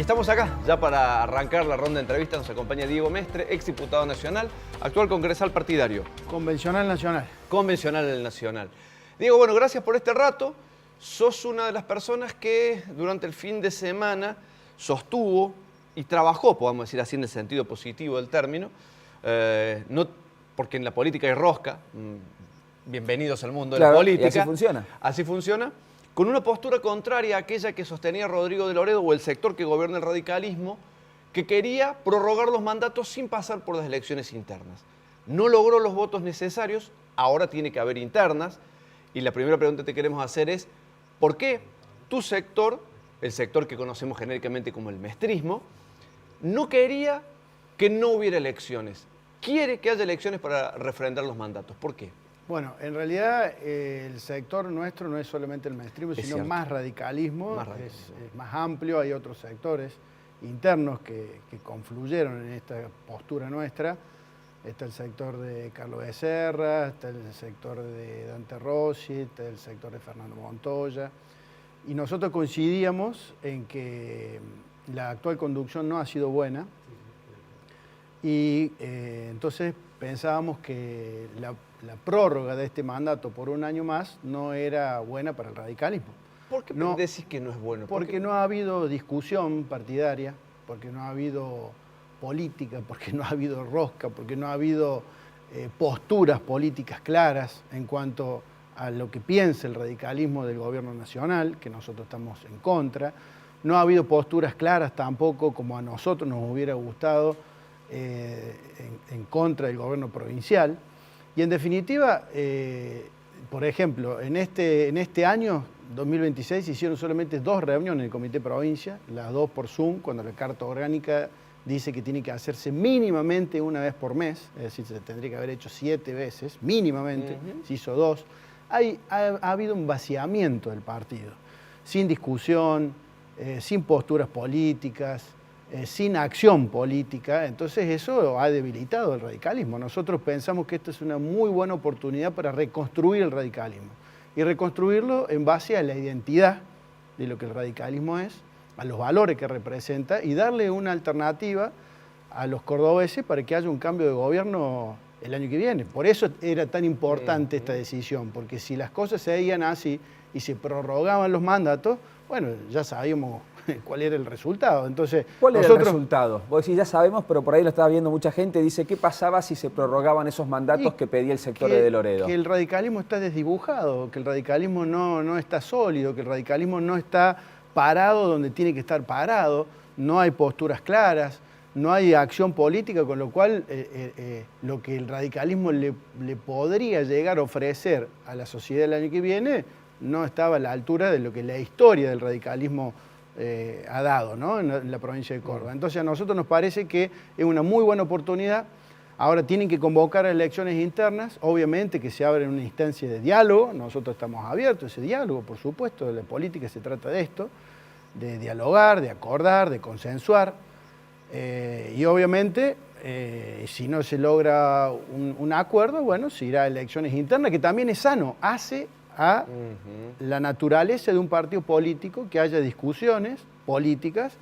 Y estamos acá, ya para arrancar la ronda de entrevistas, nos acompaña Diego Mestre, exdiputado nacional, actual congresal partidario. Convencional nacional. Convencional del Nacional. Diego, bueno, gracias por este rato. Sos una de las personas que durante el fin de semana sostuvo y trabajó, podemos decir así en el sentido positivo del término, no porque en la política hay rosca, bienvenidos al mundo de la política. Y así funciona. Así funciona. Con una postura contraria a aquella que sostenía Rodrigo de Loredo o el sector que gobierna el radicalismo, que quería prorrogar los mandatos sin pasar por las elecciones internas. No logró los votos necesarios, ahora tiene que haber internas, y la primera pregunta que te queremos hacer es, ¿por qué tu sector, el sector que conocemos genéricamente como el mestrismo, no quería que no hubiera elecciones? Quiere que haya elecciones para refrendar los mandatos. ¿Por qué? Bueno, en realidad el sector nuestro no es solamente el mestrismo, sino cierto. más radicalismo, Más radical. es más amplio, hay otros sectores internos que confluyeron en esta postura nuestra. Está el sector de Carlos Becerra, está el sector de Dante Rossi, está el sector de Fernando Montoya. Y nosotros coincidíamos en que la actual conducción no ha sido buena y entonces pensábamos que la prórroga de este mandato por un año más no era buena para el radicalismo. ¿Por qué No, decís que no es bueno? porque no ha habido discusión partidaria, porque no ha habido política, porque no ha habido rosca, porque no ha habido posturas políticas claras en cuanto a lo que piensa el radicalismo del gobierno nacional, que nosotros estamos en contra. No ha habido posturas claras tampoco, como a nosotros nos hubiera gustado, en contra del gobierno provincial. Y en definitiva, por ejemplo, en este año 2026 se hicieron solamente 2 reuniones en el Comité Provincia, las 2 por Zoom, cuando la Carta Orgánica dice que tiene que hacerse mínimamente una vez por mes, es decir, se tendría que haber hecho 7 veces, mínimamente, se hizo 2. Ha habido un vaciamiento del partido, sin discusión, sin posturas políticas, sin acción política, entonces eso ha debilitado el radicalismo. Nosotros pensamos que esta es una muy buena oportunidad para reconstruir el radicalismo y reconstruirlo en base a la identidad de lo que el radicalismo es, a los valores que representa y darle una alternativa a los cordobeses para que haya un cambio de gobierno el año que viene. Por eso era tan importante esta decisión, porque si las cosas se veían así y se prorrogaban los mandatos, bueno, ya sabíamos cuál era el resultado. Entonces, ¿cuál era el resultado? Vos decís, ya sabemos, pero por ahí lo estaba viendo mucha gente, dice, ¿qué pasaba si se prorrogaban esos mandatos que pedía el sector de Loredo? Que el radicalismo está desdibujado, que el radicalismo no está sólido, que el radicalismo no está parado donde tiene que estar parado, no hay posturas claras, no hay acción política, con lo cual lo que el radicalismo le podría llegar a ofrecer a la sociedad el año que viene no estaba a la altura de lo que la historia del radicalismo ha dado, ¿no? en la provincia de Córdoba. Entonces a nosotros nos parece que es una muy buena oportunidad. Ahora tienen que convocar a elecciones internas, obviamente que se abre una instancia de diálogo, nosotros estamos abiertos a ese diálogo, por supuesto, la política se trata de esto, de dialogar, de acordar, de consensuar, y obviamente si no se logra un acuerdo, bueno, se irá a elecciones internas, que también es sano, hace a la naturaleza de un partido político que haya discusiones políticas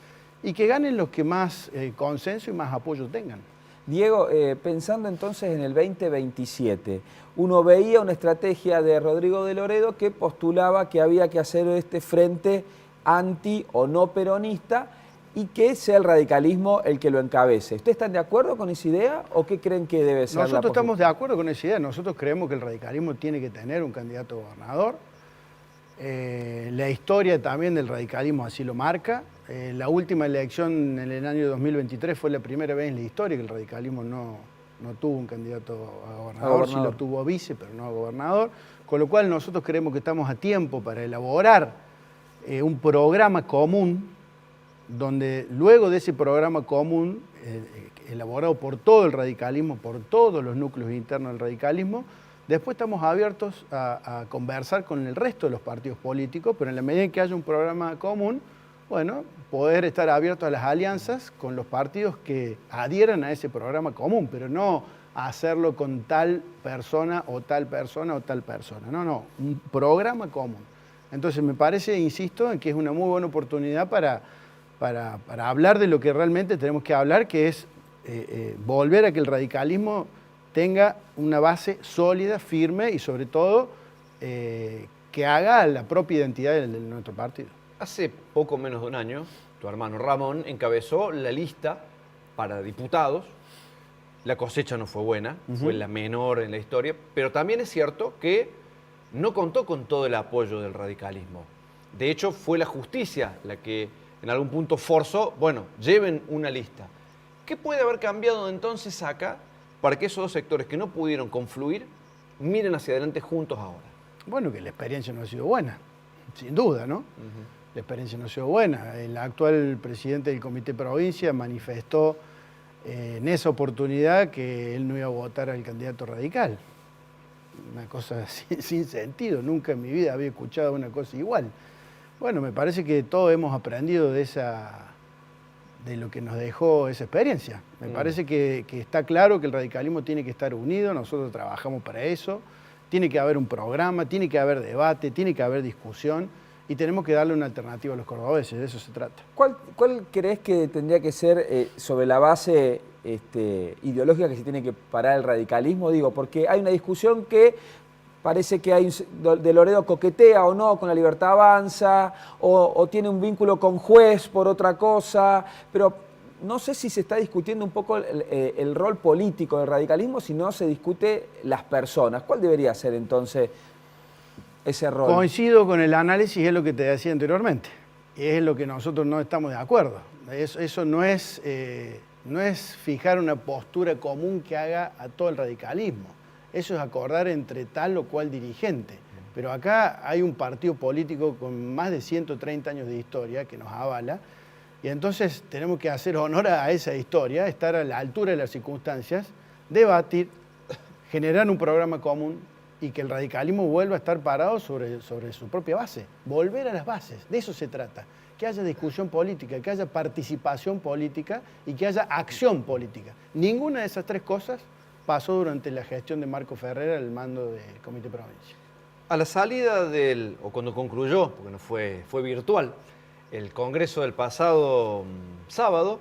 y que ganen los que más consenso y más apoyo tengan. Diego, pensando entonces en el 2027, uno veía una estrategia de Rodrigo de Loredo que postulaba que había que hacer este frente anti o no peronista y que sea el radicalismo el que lo encabece. ¿Ustedes están de acuerdo con esa idea o qué creen que debe ser? Nosotros estamos de acuerdo con esa idea. Nosotros creemos que el radicalismo tiene que tener un candidato a gobernador. La historia también del radicalismo así lo marca. La última elección en el año 2023 fue la primera vez en la historia que el radicalismo no tuvo un candidato a gobernador, sí lo tuvo vice, pero no a gobernador, con lo cual nosotros creemos que estamos a tiempo para elaborar un programa común, donde luego de ese programa común, elaborado por todo el radicalismo, por todos los núcleos internos del radicalismo, después estamos abiertos a conversar con el resto de los partidos políticos, pero en la medida en que haya un programa común, bueno, poder estar abiertos a las alianzas con los partidos que adhieran a ese programa común, pero no hacerlo con tal persona o tal persona o tal persona. No, un programa común. Entonces me parece, insisto, en que es una muy buena oportunidad para para hablar de lo que realmente tenemos que hablar, que es volver a que el radicalismo tenga una base sólida, firme y sobre todo que haga la propia identidad de nuestro partido. Hace poco menos de un año, tu hermano Ramón encabezó la lista para diputados. La cosecha no fue buena, fue la menor en la historia, pero también es cierto que no contó con todo el apoyo del radicalismo. De hecho, fue la justicia la que en algún punto forzó, bueno, lleven una lista. ¿Qué puede haber cambiado entonces acá para que esos dos sectores que no pudieron confluir miren hacia adelante juntos ahora? Bueno, que la experiencia no ha sido buena, sin duda, ¿no? La experiencia no ha sido buena. El actual presidente del Comité Provincia manifestó en esa oportunidad que él no iba a votar al candidato radical. Una cosa sin sentido, nunca en mi vida había escuchado una cosa igual. Bueno, me parece que todos hemos aprendido de lo que nos dejó esa experiencia. Me parece que está claro que el radicalismo tiene que estar unido, nosotros trabajamos para eso, tiene que haber un programa, tiene que haber debate, tiene que haber discusión y tenemos que darle una alternativa a los cordobeses, de eso se trata. ¿Cuál crees que tendría que ser sobre la base ideológica que se tiene que parar el radicalismo? Digo, porque hay una discusión que parece que de Loredo coquetea o no con la Libertad Avanza, o tiene un vínculo con Juez por otra cosa, pero no sé si se está discutiendo un poco el rol político del radicalismo, si no se discute las personas. ¿Cuál debería ser entonces ese rol? Coincido con el análisis, es lo que te decía anteriormente, es lo que nosotros no estamos de acuerdo. Eso no es fijar una postura común que haga a todo el radicalismo. Eso es acordar entre tal o cual dirigente. Pero acá hay un partido político con más de 130 años de historia que nos avala, y entonces tenemos que hacer honor a esa historia, estar a la altura de las circunstancias, debatir, generar un programa común y que el radicalismo vuelva a estar parado sobre su propia base. Volver a las bases, de eso se trata. Que haya discusión política, que haya participación política y que haya acción política. Ninguna de esas tres cosas pasó durante la gestión de Marco Ferrera al mando del Comité Provincia. A la salida o cuando concluyó, porque no fue virtual, el Congreso del pasado sábado,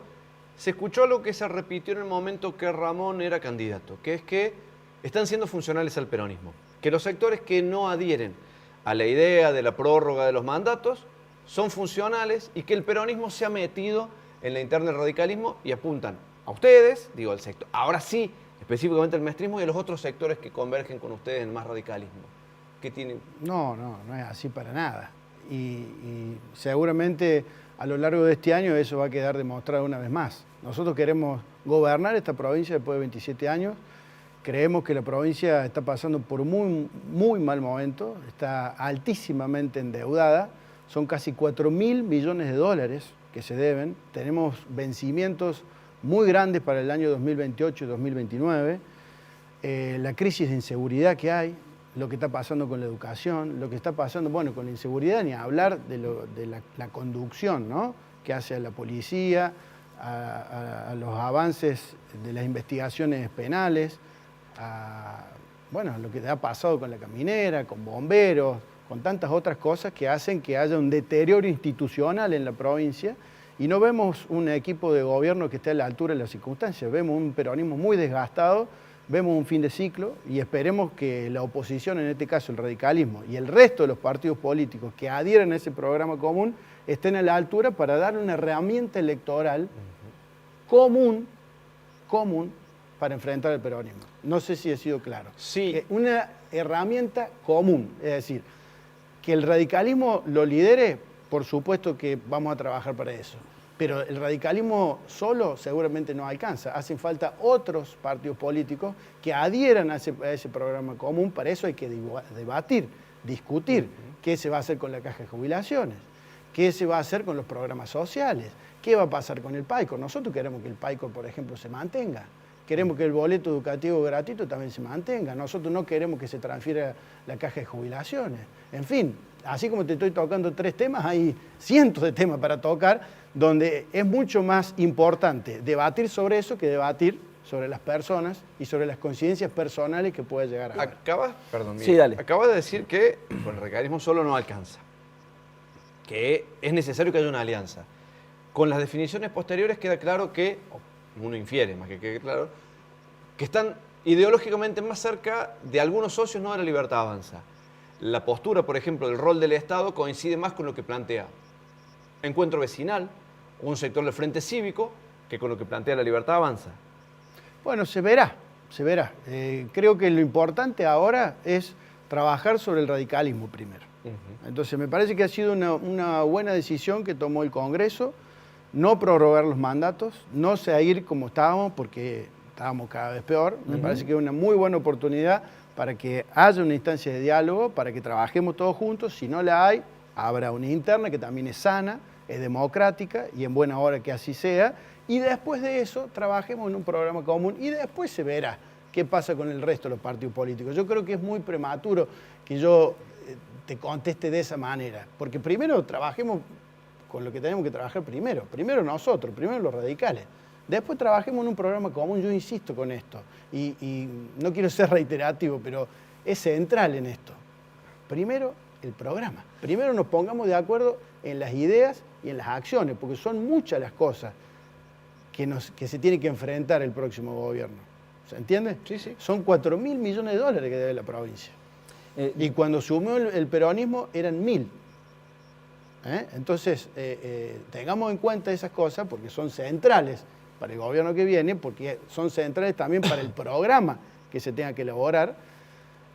se escuchó lo que se repitió en el momento que Ramón era candidato, que es que están siendo funcionales al peronismo, que los sectores que no adhieren a la idea de la prórroga de los mandatos son funcionales y que el peronismo se ha metido en la interna del radicalismo y apuntan a ustedes, digo al sector, ahora sí, específicamente al maestrismo y a los otros sectores que convergen con ustedes en más radicalismo. ¿Qué tienen? No es así para nada. Y seguramente a lo largo de este año eso va a quedar demostrado una vez más. Nosotros queremos gobernar esta provincia después de 27 años. Creemos que la provincia está pasando por muy, muy mal momento, está altísimamente endeudada. Son casi 4.000 millones de dólares que se deben. Tenemos vencimientos muy grandes para el año 2028 y 2029. La crisis de inseguridad que hay, lo que está pasando con la educación, lo que está pasando, bueno, con la inseguridad, ni hablar de la conducción, ¿no?, que hace a la policía, a los avances de las investigaciones penales, bueno, lo que ha pasado con la caminera, con bomberos, con tantas otras cosas que hacen que haya un deterioro institucional en la provincia y no vemos un equipo de gobierno que esté a la altura de las circunstancias, vemos un peronismo muy desgastado, vemos un fin de ciclo y esperemos que la oposición, en este caso el radicalismo y el resto de los partidos políticos que adhieren a ese programa común estén a la altura para darle una herramienta electoral común para enfrentar el peronismo. No sé si he sido claro. Sí. Una herramienta común, es decir, que el radicalismo lo lidere, por supuesto que vamos a trabajar para eso. Pero el radicalismo solo seguramente no alcanza. Hacen falta otros partidos políticos que adhieran a ese programa común. Para eso hay que debatir, discutir qué se va a hacer con la caja de jubilaciones, qué se va a hacer con los programas sociales, qué va a pasar con el PAICO. Nosotros queremos que el PAICO, por ejemplo, se mantenga. Queremos que el boleto educativo gratuito también se mantenga. Nosotros no queremos que se transfiera la caja de jubilaciones. En fin, así como te estoy tocando 3 temas, hay cientos de temas para tocar, donde es mucho más importante debatir sobre eso que debatir sobre las personas y sobre las conciencias personales que puede llegar a haber. Acabas de decir que con el radicalismo solo no alcanza, que es necesario que haya una alianza. con las definiciones posteriores queda claro que, uno infiere más que quede claro, que están ideológicamente más cerca de algunos socios, no de la Libertad Avanza. La postura, por ejemplo, del rol del Estado coincide más con lo que plantea Encuentro Vecinal, un sector del Frente Cívico, que con lo que plantea la Libertad Avanza. Bueno, se verá, se verá. Creo que lo importante ahora es trabajar sobre el radicalismo primero. Entonces me parece que ha sido una buena decisión que tomó el Congreso, no prorrogar los mandatos, no seguir como estábamos, porque estábamos cada vez peor. Me parece que es una muy buena oportunidad para que haya una instancia de diálogo, para que trabajemos todos juntos. Si no la hay, habrá una interna que también es sana, es democrática y en buena hora que así sea. Y después de eso, trabajemos en un programa común y después se verá qué pasa con el resto de los partidos políticos. Yo creo que es muy prematuro que yo te conteste de esa manera, porque primero trabajemos con lo que tenemos que trabajar primero nosotros, primero los radicales. Después trabajemos en un programa común, yo insisto con esto, y no quiero ser reiterativo, pero es central en esto. Primero el programa, primero nos pongamos de acuerdo en las ideas y en las acciones, porque son muchas las cosas que se tiene que enfrentar el próximo gobierno. ¿Se entiende? Sí, sí. Son 4.000 millones de dólares que debe la provincia. Y cuando sumió el peronismo eran 1.000. Entonces, tengamos en cuenta esas cosas porque son centrales para el gobierno que viene, porque son centrales también para el programa que se tenga que elaborar.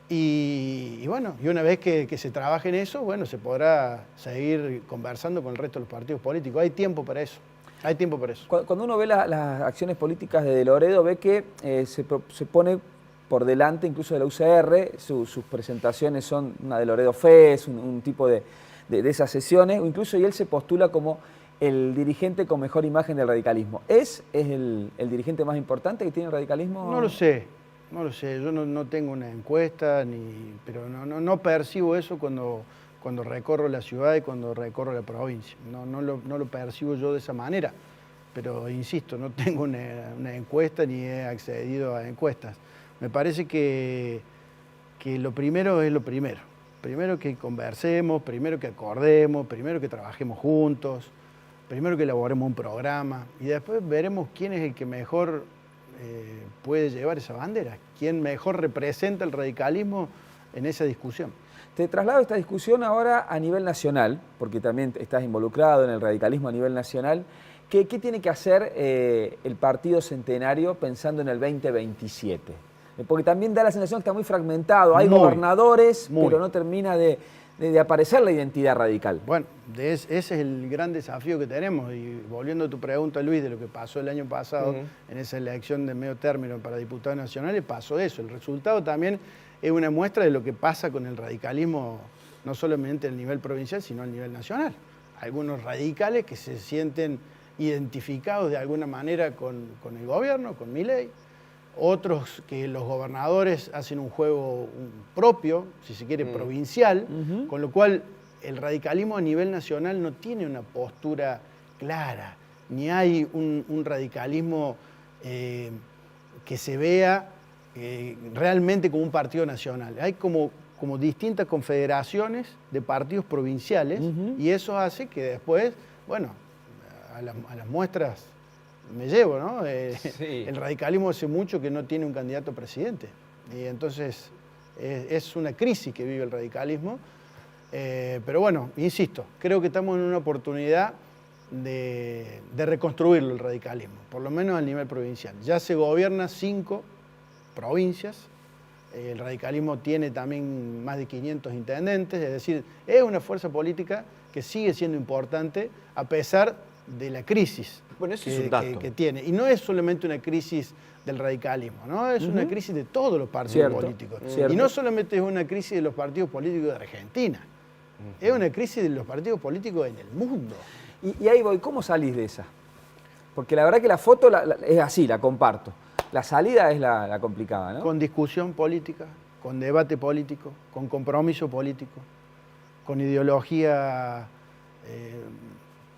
Y bueno, y una vez que se trabaje en eso, bueno, se podrá seguir conversando con el resto de los partidos políticos. Hay tiempo para eso. Hay tiempo para eso. Cuando uno ve las acciones políticas de Loredo, ve que se pone por delante incluso de la UCR, sus presentaciones son una de Loredo Fest, un tipo de esas sesiones, o incluso y él se postula como el dirigente con mejor imagen del radicalismo. ¿Es el dirigente más importante que tiene el radicalismo? No lo sé, yo no tengo una encuesta, pero no percibo eso cuando recorro la ciudad y cuando recorro la provincia. No lo percibo yo de esa manera, pero insisto, no tengo una encuesta ni he accedido a encuestas. Me parece que lo primero es lo primero. Primero que conversemos, primero que acordemos, primero que trabajemos juntos, primero que elaboremos un programa y después veremos quién es el que mejor puede llevar esa bandera, quién mejor representa el radicalismo en esa discusión. Te traslado esta discusión ahora a nivel nacional, porque también estás involucrado en el radicalismo a nivel nacional. ¿Qué tiene que hacer el Partido Centenario pensando en el 2027? Porque también da la sensación que está muy fragmentado. Hay gobernadores, pero no termina de aparecer la identidad radical. Bueno, ese es el gran desafío que tenemos. Y volviendo a tu pregunta, Luis, de lo que pasó el año pasado en esa elección de medio término para diputados nacionales, pasó eso. El resultado también es una muestra de lo que pasa con el radicalismo, no solamente a nivel provincial, sino a nivel nacional. Algunos radicales que se sienten identificados de alguna manera con el gobierno, con Milei. Otros que los gobernadores hacen un juego propio, si se quiere, provincial, con lo cual el radicalismo a nivel nacional no tiene una postura clara, ni hay un radicalismo que se vea realmente como un partido nacional. Hay como distintas confederaciones de partidos provinciales y eso hace que después, bueno, a las muestras me llevo, ¿no? Sí. El radicalismo hace mucho que no tiene un candidato a presidente. Y entonces es una crisis que vive el radicalismo. Pero bueno, insisto, creo que estamos en una oportunidad de reconstruirlo el radicalismo, por lo menos a nivel provincial. Ya se gobierna 5 provincias. El radicalismo tiene también más de 500 intendentes, es decir, es una fuerza política que sigue siendo importante a pesar de la crisis que tiene. Y no es solamente una crisis del radicalismo, ¿no? Es una crisis de todos los partidos políticos. Y no solamente es una crisis de los partidos políticos de Argentina, es una crisis de los partidos políticos en el mundo. Y ahí voy, ¿cómo salís de esa? Porque la verdad que la foto es así, la comparto. La salida es la complicada, ¿no? Con discusión política, con debate político, con compromiso político, con ideología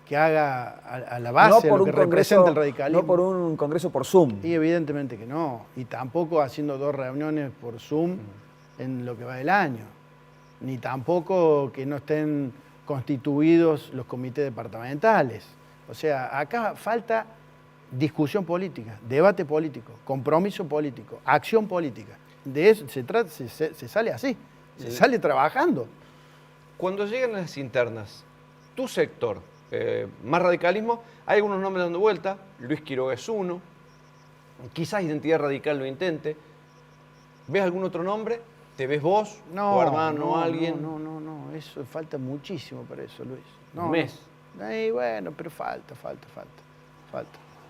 que haga a la base lo que representa el radicalismo. No por un congreso por Zoom. Y evidentemente que no. Y tampoco haciendo 2 reuniones por Zoom en lo que va del año. Ni tampoco que no estén constituidos los comités departamentales. O sea, acá falta discusión política, debate político, compromiso político, acción política. De eso se trata, se sale así, se sale trabajando. Cuando llegan las internas, tu sector, más radicalismo, hay algunos nombres dando vuelta, Luis Quiroga es uno, quizás Identidad Radical lo intente. ¿Ves algún otro nombre? ¿Te ves vos, tu hermano, alguien? No, eso falta muchísimo para eso, Luis. Un mes. Bueno, pero falta.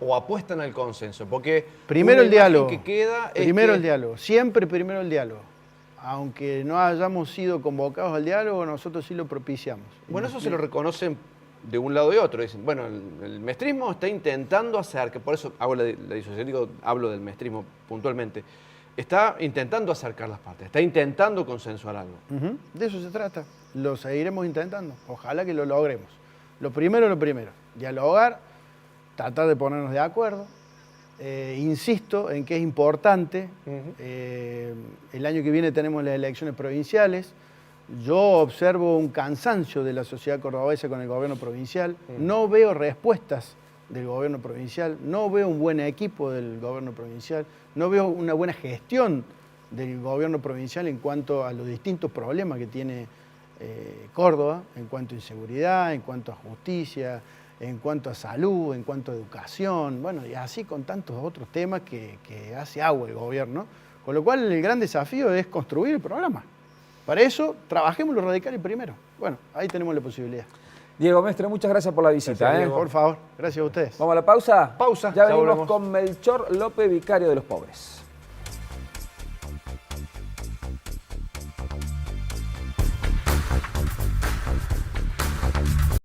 ¿O apuestan al consenso? Porque primero una el imagen diálogo. que queda es Primero que- el diálogo. Siempre primero el diálogo. Aunque no hayamos sido convocados al diálogo, nosotros sí lo propiciamos. Bueno, eso se lo reconocen de un lado y otro. Dicen, bueno, el mestrismo está intentando acercar, por eso hago la disociación, digo, hablo del mestrismo puntualmente. Está intentando acercar las partes, está intentando consensuar algo. Ujú, de eso se trata. Lo seguiremos intentando. Ojalá que lo logremos. Lo primero, dialogar, tratar de ponernos de acuerdo. Insisto en que es importante. El año que viene tenemos las elecciones provinciales. Yo observo un cansancio de la sociedad cordobesa con el gobierno provincial. No veo respuestas del gobierno provincial, no veo un buen equipo del gobierno provincial, no veo una buena gestión del gobierno provincial en cuanto a los distintos problemas que tiene Córdoba, en cuanto a inseguridad, en cuanto a justicia, en cuanto a salud, en cuanto a educación, bueno, y así con tantos otros temas que hace agua el gobierno, con lo cual el gran desafío es construir el programa. Para eso, trabajemos los radicales primero. Bueno, ahí tenemos la posibilidad. Diego Mestre, muchas gracias por la visita. Gracias, Diego. Por favor, gracias a ustedes. Vamos a la pausa. Pausa, Ya ya venimos volvemos. con Melchor López, vicario de los pobres.